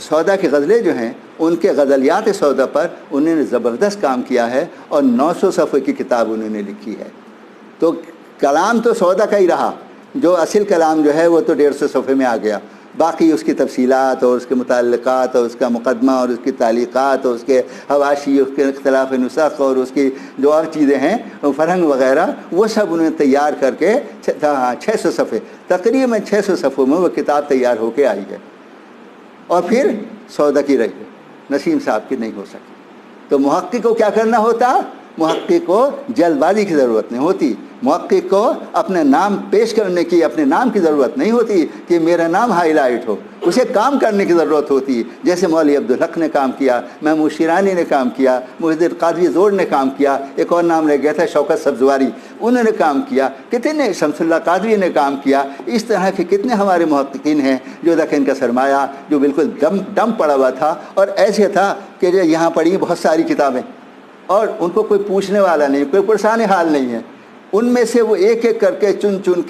سودا کی غزلیں جو ہیں ان کے غزلیات سودا پر انہوں نے زبردست کام کیا ہے، اور 900 صفحے کی کتاب انہوں نے لکھی ہے۔ تو کلام تو سودا کا ہی رہا، جو اصل کلام جو ہے وہ تو 150 صفحے میں آ گیا، باقی اس کی تفصیلات اور اس کے متعلقات اور اس کا مقدمہ اور اس کی تعلیقات اور اس کے حواشی، اس کے اختلاف نسخ اور اس کی جو اور چیزیں ہیں فرہنگ وغیرہ، وہ سب انہوں نے تیار کر کے 600 صفحے، تقریباً 600 صفحوں میں وہ کتاب تیار ہو کے آئی ہے، اور پھر سودا کی رہی ہے، نسیم صاحب کی نہیں ہو سکی۔ تو محقق کو کیا کرنا ہوتا؟ محقق کو جلد بازی کی ضرورت نہیں ہوتی، محقق کو اپنے نام پیش کرنے کی، اپنے نام کی ضرورت نہیں ہوتی کہ میرا نام ہائی لائٹ ہو، اسے کام کرنے کی ضرورت ہوتی ہے، جیسے مولوی عبدالحق نے کام کیا، محمود شیرانی نے کام کیا، محی الدین قادری زوڑ نے کام کیا، ایک اور نام رہ گیا تھا شوکت سبزواری، انہوں نے کام کیا، کتنے شمس اللہ قادری نے کام کیا، اس طرح کے کتنے ہمارے محققین ہیں جو دکن کا سرمایہ جو بالکل دم پڑا ہوا تھا، اور ایسے تھا کہ جو یہاں پڑھی بہت ساری کتابیں اور ان کو کوئی پوچھنے والا نہیں، کوئی پریشان حال نہیں ہے، ان میں سے وہ ایک ایک کر کے چن چن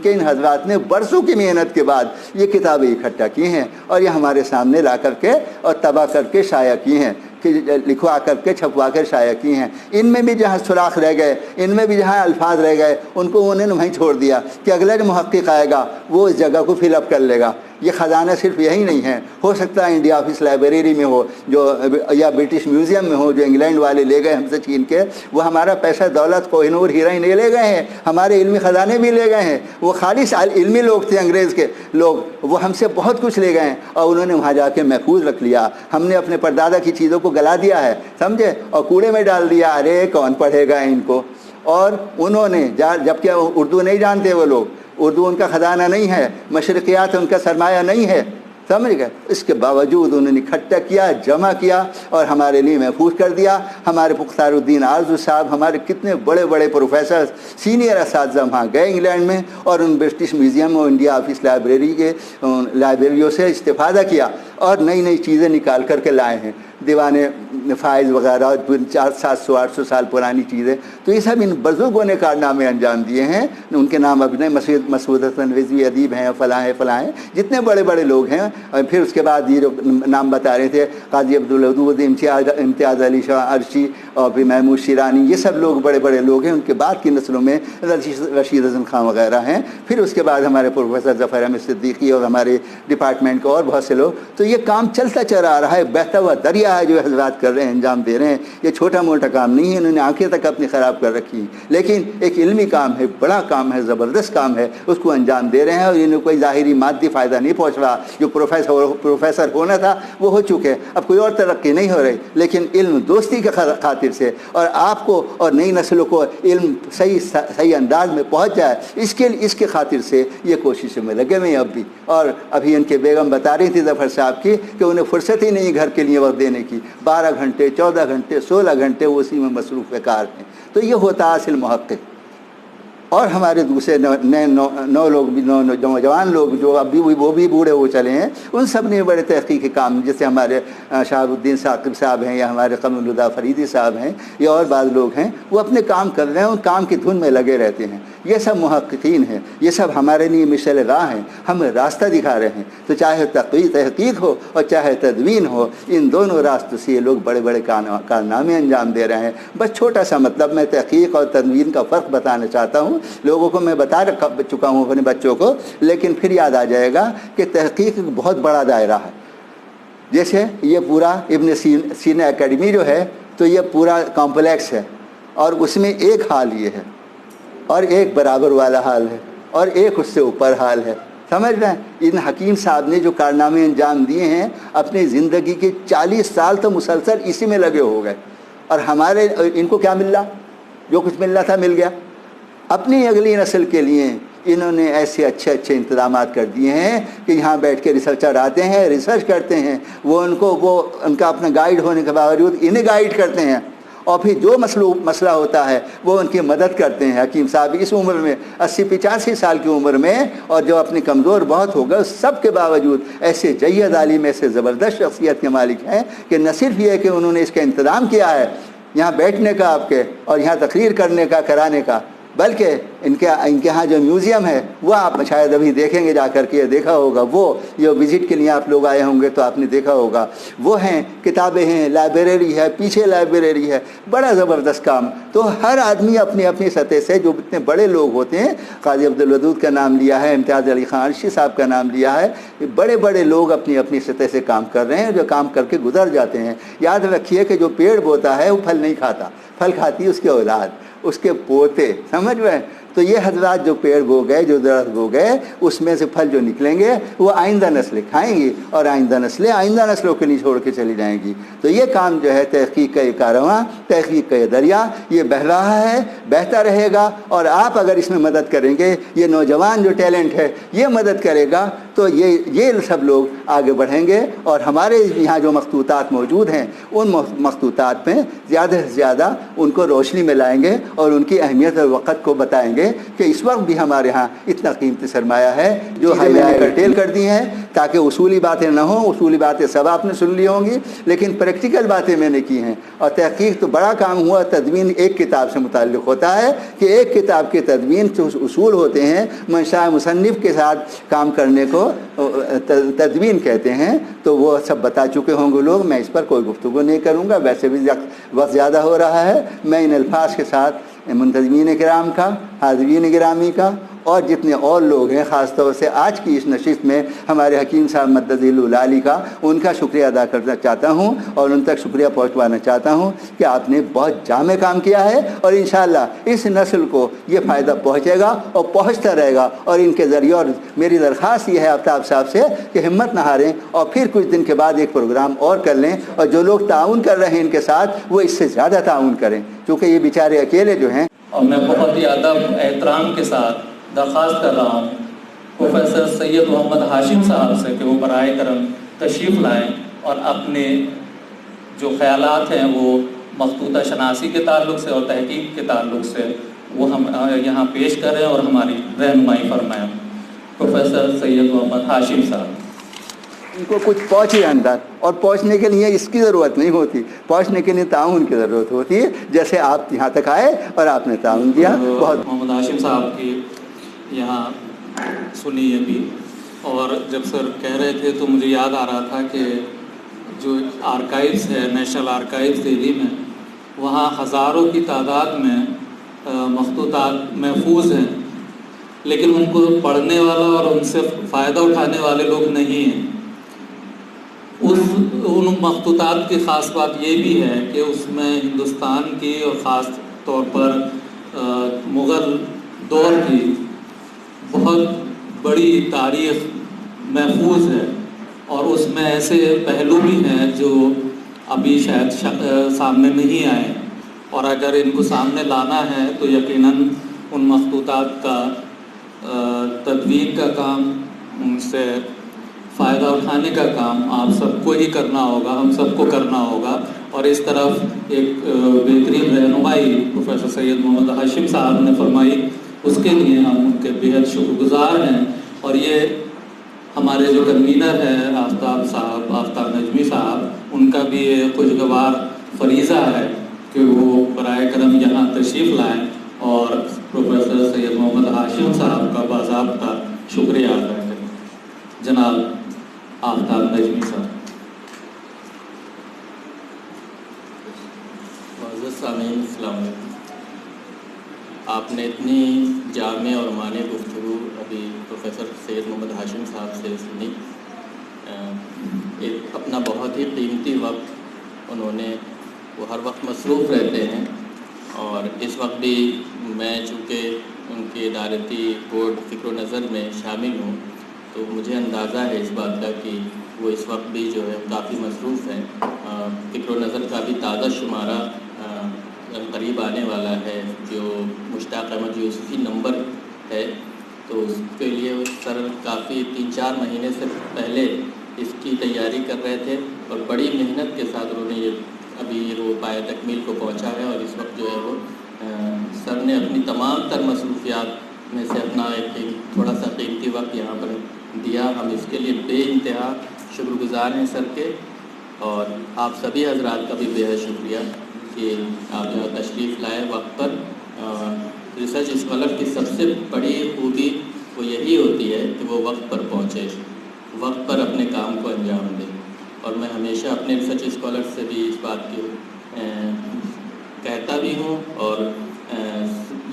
کے ان حضرات نے برسوں کی محنت کے بعد یہ کتابیں اکٹھا کی ہیں اور یہ ہمارے سامنے لا کر کے اور طبع کر کے شائع کی ہیں، کہ لکھوا کر کے چھپوا کر شائع کی ہیں۔ ان میں بھی جہاں سراخ رہ گئے، ان میں بھی جہاں الفاظ رہ گئے، ان کو انہوں نے وہیں چھوڑ دیا کہ اگلا جو محقق آئے گا وہ اس جگہ کو فل اپ کر لے گا۔ یہ خزانہ صرف یہی نہیں ہے، ہو سکتا ہے انڈیا آفس لائبریری میں ہو جو یا برٹش میوزیم میں ہو جو انگلینڈ والے لے گئے ہم سے چھین کے، وہ ہمارا پیسہ دولت کوہ نور ہیرا ہی نہیں لے گئے ہیں، ہمارے علمی خزانے بھی لے گئے ہیں۔ وہ خالص علمی لوگ تھے، انگریز کے لوگ، وہ ہم سے بہت کچھ لے گئے ہیں اور انہوں نے وہاں جا کے محفوظ رکھ لیا۔ ہم نے اپنے پردادا کی چیزوں کو گلا دیا ہے، سمجھے، اور کوڑے میں ڈال دیا، ارے کون پڑھے گا ان کو۔ اور انہوں نے جبکہ اردو نہیں جانتے وہ لوگ، اردو ان کا خزانہ نہیں ہے، مشرقیات ان کا سرمایہ نہیں ہے، سمجھ گئے، اس کے باوجود انہوں نے اکٹھا کیا، جمع کیا اور ہمارے لیے محفوظ کر دیا۔ ہمارے مختار الدین آرزو صاحب، ہمارے کتنے بڑے بڑے پروفیسر، سینئر اساتذہ وہاں گئے انگلینڈ میں اور ان برٹش میوزیم اور انڈیا آفس لائبریری کے لائبریریوں سے استفادہ کیا اور نئی نئی چیزیں نکال کر کے لائے ہیں، دیوان فائز وغیرہ 700-800 سال پرانی چیزیں۔ تو یہ سب ان بزرگوں نے کارنامے انجام دیے ہیں، ان کے نام اب نہیں، مسعود حسن رضوی ادیب ہیں، فلاں ہیں، جتنے بڑے بڑے لوگ ہیں۔ اور پھر اس کے بعد یہ جو نام بتا رہے تھے، قاضی عبدالودود، امتیاز علی شاہ عرشی اور پھر محمود شیرانی، یہ سب لوگ بڑے بڑے لوگ ہیں۔ ان کے بعد کی نسلوں میں رشید حسن خان وغیرہ ہیں، پھر اس کے بعد ہمارے پروفیسر ظفر احمد صدیقی اور ہمارے ڈپارٹمنٹ کے اور بہت سے لوگ۔ تو یہ کام چلتا چلا آ رہا ہے، بہتا ہوا دریا ہے جو حضرات کر رہے ہیں، انجام دے رہے ہیں۔ یہ چھوٹا موٹا کام نہیں ہے، انہوں نے آنکھیں تک اپنی خراب کر رکھی ہیں، لیکن ایک علمی کام ہے، بڑا کام ہے، زبردست کام ہے، اس کو انجام دے رہے ہیں اور انہیں کوئی ظاہری مادی فائدہ نہیں پہنچ رہا۔ جو پروفیسر ہونا تھا وہ ہو چکے، اب کوئی اور ترقی نہیں ہو رہی، لیکن علم دوستی کے خاطر سے اور آپ کو اور نئی نسلوں کو علم صحیح انداز میں پہنچ جائے، اس کے خاطر سے یہ کوششوں میں لگے ہوئے ہیں اب بھی۔ اور ابھی ان کے بیگم بتا رہی تھی ظفر صاحب کی کہ انہیں فرصت ہی نہیں گھر کے لیے وقت دینے کی، 12 گھنٹے 14 گھنٹے 16 گھنٹے وہ اسی میں مصروف کار ہیں۔ تو یہ ہوتا اصل محقق۔ اور ہمارے دوسرے نو لوگ بھی، نوجوان لوگ جو اب بھی وہ بھی بوڑھے ہو چلے ہیں، ان سب نے بڑے تحقیقی کام، جیسے ہمارے شہاب الدین ثاقب صاحب ہیں یا ہمارے قمر الہدیٰ فریدی صاحب ہیں یا اور بعض لوگ ہیں، وہ اپنے کام کر رہے ہیں، ان کام کی دھن میں لگے رہتے ہیں۔ یہ سب محققین ہیں، یہ سب ہمارے لیے مشعل راہ ہیں، ہمیں راستہ دکھا رہے ہیں۔ تو چاہے تحقیق ہو اور چاہے تدوین ہو، ان دونوں راستوں سے یہ لوگ بڑے بڑے کارنامے انجام دے رہے ہیں۔ بس چھوٹا سا مطلب میں تحقیق اور تدوین کا فرق بتانا چاہتا ہوں، لوگوں کو میں بتا چکا ہوں اپنے بچوں کو، لیکن پھر یاد آ جائے گا کہ تحقیق ایک بہت بڑا دائرہ ہے۔ جیسے یہ پورا ابن سینا اکیڈمی جو ہے، تو یہ پورا کمپلیکس ہے اور اس میں ایک حال یہ ہے اور ایک برابر والا حال ہے اور ایک اس سے اوپر حال ہے، سمجھ رہے ہیں؟ ان حکیم صاحب نے جو کارنامے انجام دیے ہیں، اپنی زندگی کے 40 سال تو مسلسل اسی میں لگے ہو گئے، اور ہمارے ان کو کیا مل رہا؟ جو کچھ مل رہا تھا مل گیا۔ اپنی اگلی نسل کے لیے انہوں نے ایسے اچھے انتظامات کر دیے ہیں کہ یہاں بیٹھ کے ریسرچر آتے ہیں، ریسرچ کرتے ہیں، وہ ان کا اپنا گائیڈ ہونے کے باوجود انہیں گائیڈ کرتے ہیں، اور پھر جو مسئلہ ہوتا ہے وہ ان کی مدد کرتے ہیں۔ حکیم صاحب اس عمر میں 80-85 سال کی عمر میں، اور جو اپنی کمزور بہت ہو گئے، اس سب کے باوجود ایسے جید عالم، ایسے زبردست شخصیت کے مالک ہیں کہ نہ صرف یہ کہ انہوں نے اس کا انتظام کیا ہے یہاں بیٹھنے کا آپ کے اور یہاں تقریر کرنے کا، کرانے کا، بلکہ ان کے ہاں جو میوزیم ہے وہ آپ شاید ابھی دیکھیں گے جا کر کے، دیکھا ہوگا، وہ جو وزٹ کے لیے آپ لوگ آئے ہوں گے تو آپ نے دیکھا ہوگا، وہ ہیں، کتابیں ہیں، لائبریری ہے، پیچھے لائبریری ہے، بڑا زبردست کام۔ تو ہر آدمی اپنی اپنی سطح سے، جو اتنے بڑے لوگ ہوتے ہیں، قاضی عبدالودود کا نام لیا ہے، امتیاز علی خان عرشی صاحب کا نام لیا ہے، بڑے بڑے لوگ اپنی اپنی سطح سے کام کر رہے ہیں، جو کام کر کے گزر جاتے ہیں۔ یاد رکھیے کہ جو پیڑ بوتا ہے وہ پھل نہیں کھاتا، پھل کھاتی ہے اس کی اولاد، اس کے پوتے، سمجھ میں؟ تو یہ حضرات جو پیڑ بو گئے، جو درخت بو گئے، اس میں سے پھل جو نکلیں گے وہ آئندہ نسلیں کھائیں گی، اور آئندہ نسلیں آئندہ نسلوں کے لیے چھوڑ کے چلی جائیں گی۔ تو یہ کام جو ہے تحقیق کا یہ کارواں، تحقیق کا یہ دریا، یہ بہہ رہا ہے، بہتا رہے گا، اور آپ اگر اس میں مدد کریں گے، یہ نوجوان جو ٹیلنٹ ہے یہ مدد کرے گا، تو یہ سب لوگ آگے بڑھیں گے، اور ہمارے یہاں جو مخطوطات موجود ہیں ان مخطوطات میں زیادہ سے زیادہ ان کو روشنی میں لائیں گے، اور ان کی اہمیت اور وقت کو بتائیں گے کہ اس وقت بھی ہمارے ہاں اتنا قیمتی سرمایہ ہے جو میں نے کرٹیل کر دی ہیں، تاکہ اصولی باتیں نہ ہوں۔ اصولی باتیں سب آپ نے سن لی ہوں گی، لیکن پریکٹیکل باتیں میں نے کی ہیں، اور تحقیق تو بڑا کام ہوا۔ تدوین ایک کتاب سے متعلق ہوتا ہے کہ ایک کتاب کی تدوین جو اصول ہوتے ہیں، منشاء مصنف کے ساتھ کام کرنے کو تدوین کہتے ہیں، تو وہ سب بتا چکے ہوں گے لوگ، میں اس پر کوئی گفتگو نہیں کروں گا۔ ویسے بھی وقت زیادہ ہو رہا ہے، میں ان الفاظ کے ساتھ منتظمین کرام کا، حاضرین گرامی کا، اور جتنے اور لوگ ہیں، خاص طور سے آج کی اس نشست میں ہمارے حکیم صاحب مددِ العالی کا، ان کا شکریہ ادا کرنا چاہتا ہوں، اور ان تک شکریہ پہنچوانا چاہتا ہوں کہ آپ نے بہت جامع کام کیا ہے، اور انشاءاللہ اس نسل کو یہ فائدہ پہنچے گا اور پہنچتا رہے گا۔ اور ان کے ذریعے، اور میری درخواست یہ ہے آفتاب صاحب سے کہ ہمت نہ ہاریں، اور پھر کچھ دن کے بعد ایک پروگرام اور کر لیں، اور جو لوگ تعاون کر رہے ہیں ان کے ساتھ وہ اس سے زیادہ تعاون کریں، کیونکہ یہ بیچارے اکیلے جو ہیں۔ اور میں بہت ہی ادب احترام کے ساتھ درخواست کر رہا ہوں پروفیسر سید محمد ہاشم صاحب سے کہ وہ برائے کرم تشریف لائیں اور اپنے جو خیالات ہیں وہ مخطوطہ شناسی کے تعلق سے اور تحقیق کے تعلق سے وہ ہم یہاں پیش کریں اور ہماری رہنمائی فرمائیں۔ پروفیسر سید محمد ہاشم صاحب۔ ان کو کچھ پہنچے اندر، اور پہنچنے کے لیے اس کی ضرورت نہیں ہوتی، پہنچنے کے لیے تعاون کی ضرورت ہوتی ہے، جیسے آپ یہاں تک آئے اور آپ نے تعاون دیا۔ بہت محمد ہاشم صاحب کی یہاں سنی ہے بھی، اور جب سر کہہ رہے تھے تو مجھے یاد آ رہا تھا کہ جو آرکائیوز ہے، نیشنل آرکائیوز دہلی میں، وہاں ہزاروں کی تعداد میں مخطوطات محفوظ ہیں، لیکن ان کو پڑھنے والا اور ان سے فائدہ اٹھانے والے لوگ نہیں ہیں۔ ان مخطوطات کی خاص بات یہ بھی ہے کہ اس میں ہندوستان کی اور خاص طور پر مغل دور کی بہت بڑی تاریخ محفوظ ہے، اور اس میں ایسے پہلو بھی ہیں جو ابھی شاید سامنے نہیں آئے، اور اگر ان کو سامنے لانا ہے تو یقیناً ان مخطوطات کا تدوین کا کام، ان سے فائدہ اٹھانے کا کام آپ سب کو ہی کرنا ہوگا، ہم سب کو کرنا ہوگا۔ اور اس طرف ایک بہترین رہنمائی پروفیسر سید محمد ہاشم صاحب نے فرمائی، اس کے لیے ہم ان کے بےحد شکر گزار ہیں۔ اور یہ ہمارے جو کنوینر ہیں آفتاب صاحب، آفتاب نجمی صاحب، ان کا بھی یہ خوشگوار فریضہ ہے کہ وہ برائے کرم یہاں تشریف لائیں اور پروفیسر سید محمد ہاشم صاحب کا باضابطہ شکریہ ادا کریں۔ جناب آفتاب نجمی صاحب۔ معزز سامعین، السلام علیکم۔ آپ نے اتنی جامع اور معنی گفتگو ابھی پروفیسر سید محمد ہاشم صاحب سے سنی۔ ایک اپنا بہت ہی قیمتی وقت انہوں نے، وہ ہر وقت مصروف رہتے ہیں، اور اس وقت بھی میں چونکہ ان کے ادارتی بورڈ فکر و نظر میں شامل ہوں، تو مجھے اندازہ ہے اس بات کا کہ وہ اس وقت بھی جو ہے کافی مصروف ہیں۔ فکر و نظر کا بھی تازہ شمارہ قریب آنے والا ہے، جو مشتاق احمد یوسفی نمبر ہے، تو اس کے لیے سر کافی 3-4 مہینے سے پہلے اس کی تیاری کر رہے تھے، اور بڑی محنت کے ساتھ انہوں نے یہ ابھی وہ پایہ تکمیل کو پہنچا ہے۔ اور اس وقت جو ہے وہ سر نے اپنی تمام تر مصروفیات میں سے اپنا ایک تھوڑا سا قیمتی وقت یہاں پر دیا۔ ہم اس کے لیے بے انتہا شکر گزار ہیں سر کے، اور آپ سبھی حضرات کا بھی بےحد شکریہ کہ آپ یہاں تشریف لائے وقت پر۔ ریسرچ اسکالر کی سب سے بڑی خوبی وہ یہی ہوتی ہے کہ وہ وقت پر پہنچے، وقت پر اپنے کام کو انجام دے، اور میں ہمیشہ اپنے ریسرچ اسکالر سے بھی اس بات کی کہتا بھی ہوں، اور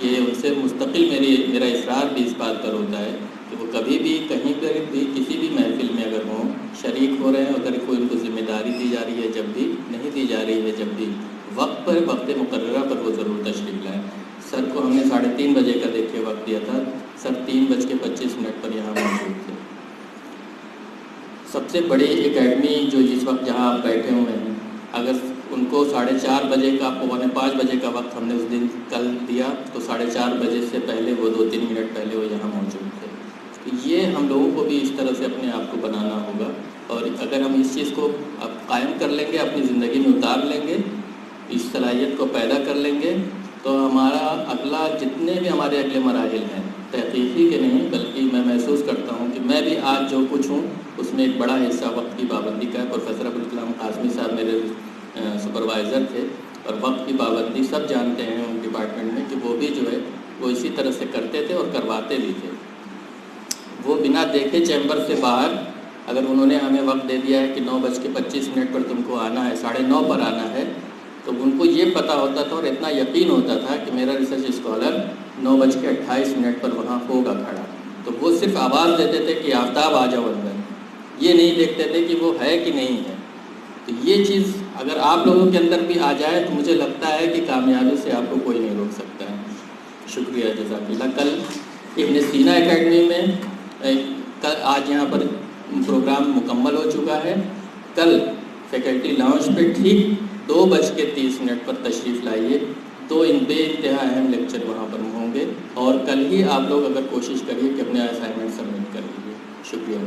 یہ ان سے مستقل میرا اصرار بھی اس بات پر ہوتا ہے کہ وہ کبھی بھی کہیں پر بھی کسی بھی محفل میں اگر ہوں، شریک ہو رہے ہیں، اگر کوئی ان کو ذمہ داری دی جا رہی ہے، جب بھی نہیں دی جا رہی ہے، جب بھی وقت پر وقت مقررہ پر وہ ضرور تشریف لائیں۔ سر کو ہم نے 3:30 بجے کا دیکھ کے وقت دیا تھا، سر 3:25 پر یہاں موجود تھے۔ سب سے بڑی اکیڈمی جو جس وقت جہاں آپ بیٹھے ہوئے ہیں، اگر ان کو 4:30 بجے کا 4:45 بجے کا وقت ہم نے اس دن کل دیا تو 4:30 بجے سے پہلے وہ 2-3 منٹ پہلے وہ یہاں موجود تھے۔ تو یہ ہم لوگوں کو بھی اس طرح سے اپنے آپ کو بنانا ہوگا، اور اگر ہم اس چیز کو اب قائم کر لیں گے، اپنی زندگی میں اتار لیں گے، اس صلاحیت کو پیدا کر لیں گے، تو ہمارا اگلا جتنے بھی ہمارے اگلے مراحل ہیں، تحقیقی کے نہیں بلکہ میں محسوس کرتا ہوں کہ میں بھی آج جو کچھ ہوں اس میں ایک بڑا حصہ وقت کی پابندی کا ہے۔ پروفیسر ابوالکلام قاسمی صاحب میرے سپروائزر تھے، اور وقت کی پابندی سب جانتے ہیں ان ڈپارٹمنٹ میں کہ وہ بھی جو ہے وہ اسی طرح سے کرتے تھے اور کرواتے بھی تھے۔ وہ بنا دیکھے چیمبر سے باہر اگر انہوں نے ہمیں وقت دے دیا ہے کہ 9:25 پر تم کو آنا ہے، 9:30 پر آنا ہے، تو ان کو یہ پتہ ہوتا تھا اور اتنا یقین ہوتا تھا کہ میرا ریسرچ اسکالر 9:28 پر وہاں ہوگا کھڑا، تو وہ صرف آواز دیتے تھے کہ آفتاب آ جاؤ اندر، یہ نہیں دیکھتے تھے کہ وہ ہے کہ نہیں ہے۔ تو یہ چیز اگر آپ لوگوں کے اندر بھی آ جائے تو مجھے لگتا ہے کہ کامیابی سے آپ کو کوئی نہیں روک سکتا ہے۔ شکریہ، جزاک اللہ۔ کل ابن سینا اکیڈمی میں آج یہاں پر پروگرام مکمل ہو چکا ہے، کل فیکلٹی لاؤنج پہ ٹھیک 2:30 پر تشریف لائیے، 2 بے انتہا اہم لیکچر وہاں پر ہوں گے، اور کل ہی آپ لوگ اگر کوشش کریے کہ اپنے اسائنمنٹ سبمٹ کر لیجیے۔ شکریہ۔